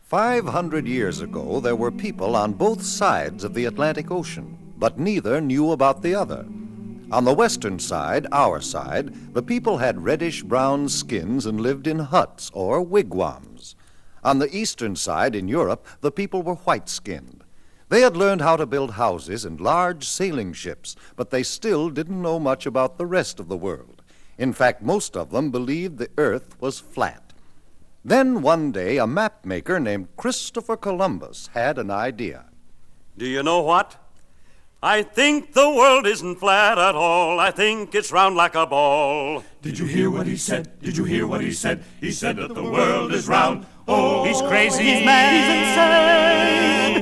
500 years ago, there were people on both sides of the Atlantic Ocean, but neither knew about the other. On the western side, our side, the people had reddish-brown skins and lived in huts or wigwams. On the eastern side, in Europe, the people were white-skinned. They had learned how to build houses and large sailing ships, but they still didn't know much about the rest of the world. In fact, most of them believed the earth was flat. Then one day, a map maker named Christopher Columbus had an idea. Do you know what? I think the world isn't flat at all. I think it's round like a ball. Did you hear what he said? Did you hear what he said? He said that the world is round. Oh, he's crazy. He's mad. He's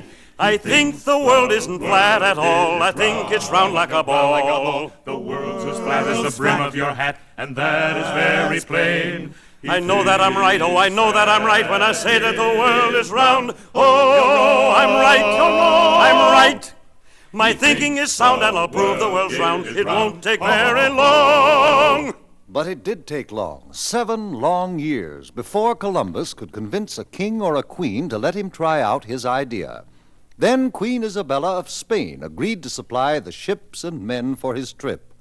insane. I think the world isn't flat at all. I think it's round like a ball. The world's as flat as the brim of your hat, and that is very plain. I know that I'm right, oh, I know that I'm right when I say that the world is round. Oh, I'm right, I'm right. My thinking is sound and I'll prove the world's round. It won't take very long. But it did take long, 7 long years, before Columbus could convince a king or a queen to let him try out his idea. Then Queen Isabella of Spain agreed to supply the ships and men for his trip.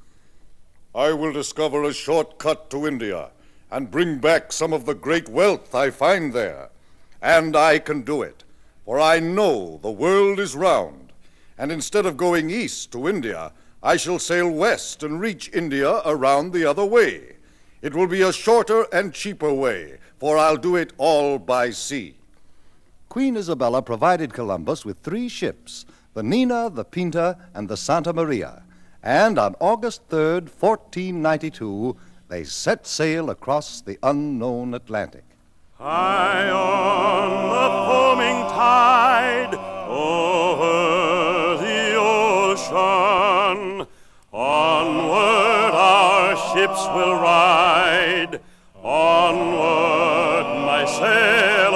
I will discover a shortcut to India and bring back some of the great wealth I find there. And I can do it, for I know the world is round. And instead of going east to India, I shall sail west and reach India around the other way. It will be a shorter and cheaper way, for I'll do it all by sea. Queen Isabella provided Columbus with 3 ships, the Nina, the Pinta, and the Santa Maria. And on August 3rd, 1492, they set sail across the unknown Atlantic. High on the foaming tide, over the ocean, onward our ships will ride, onward, my sailors.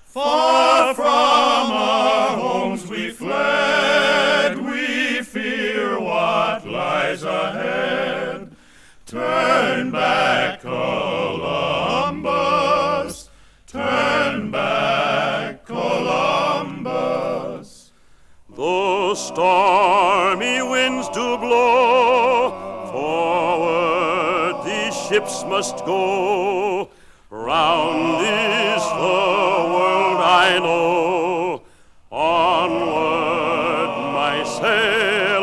Far from our homes we fled, we fear what lies ahead. Turn back, Columbus, turn back, Columbus. Though stormy winds do blow, forward these ships must go. Round is the world I know, onward, my sailors.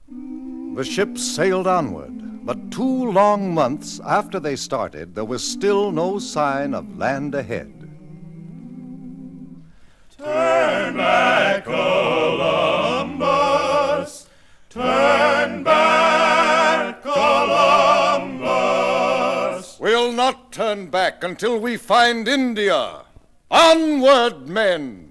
The ships sailed onward, but 2 long months after they started, there was still no sign of land ahead. Turn back, Columbus, turn back, Columbus. We'll not turn back until we find India. Onward, men!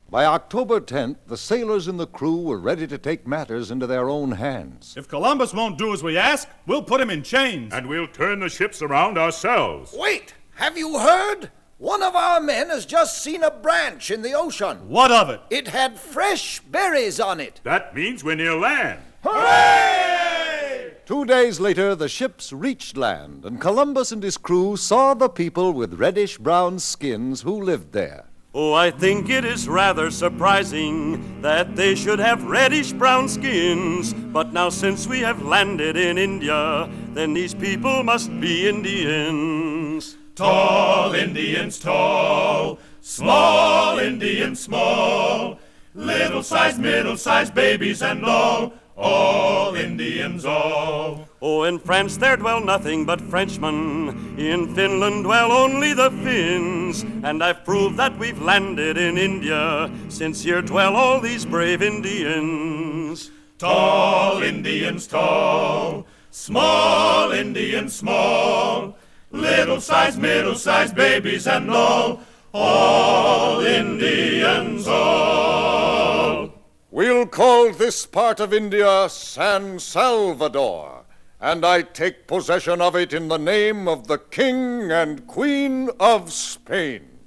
By October 10th, the sailors and the crew were ready to take matters into their own hands. If Columbus won't do as we ask, we'll put him in chains. And we'll turn the ships around ourselves. Wait! Have you heard? One of our men has just seen a branch in the ocean. What of it? It had fresh berries on it. That means we're near land. Hooray! 2 days later, the ships reached land, and Columbus and his crew saw the people with reddish-brown skins who lived there. Oh, I think it is rather surprising that they should have reddish-brown skins. But now since we have landed in India, then these people must be Indians. Tall Indians tall, small Indians small, little-sized, middle-sized babies and all Indians all. Oh, in France there dwell nothing but Frenchmen. In Finland dwell only the Finns. And I've proved that we've landed in India, since here dwell all these brave Indians. Tall Indians tall, small Indians small, little-sized, middle-sized babies and all Indians all. We'll call this part of India San Salvador, and I take possession of it in the name of the King and Queen of Spain.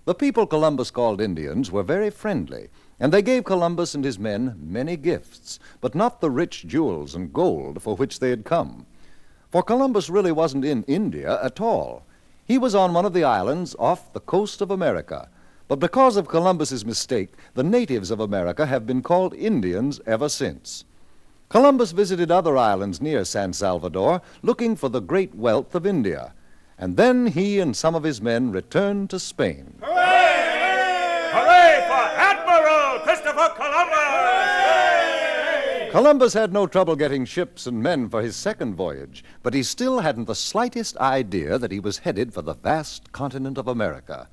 The people Columbus called Indians were very friendly, and they gave Columbus and his men many gifts, but not the rich jewels and gold for which they had come. For Columbus really wasn't in India at all. He was on one of the islands off the coast of America. But because of Columbus's mistake, the natives of America have been called Indians ever since. Columbus visited other islands near San Salvador, looking for the great wealth of India. And then he and some of his men returned to Spain. Hooray! Hooray for Admiral Christopher Columbus! Columbus had no trouble getting ships and men for his second voyage, but he still hadn't the slightest idea that he was headed for the vast continent of America,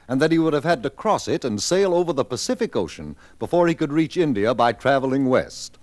and that he would have had to cross it and sail over the Pacific Ocean before he could reach India by traveling west.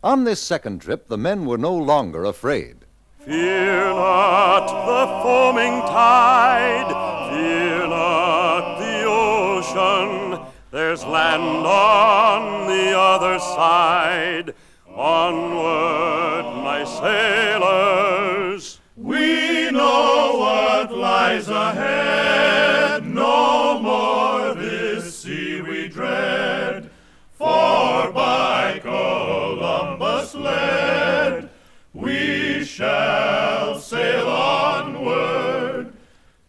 On this second trip, the men were no longer afraid. Fear not the foaming tide, fear not the ocean. There's land on the other side. Onward, my sailors. We know what lies ahead. No more this sea we dread. For by Columbus led, we shall sail onward.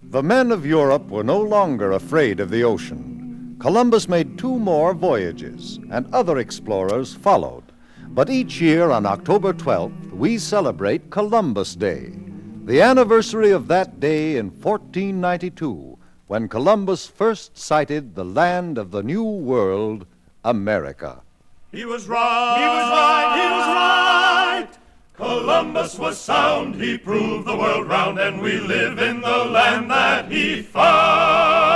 The men of Europe were no longer afraid of the ocean. Columbus made 2 more voyages, and other explorers followed. But each year on October 12th, we celebrate Columbus Day, the anniversary of that day in 1492, when Columbus first sighted the land of the New World, America. He was right, he was right, he was right. Columbus was sound, he proved the world round, and we live in the land that he found.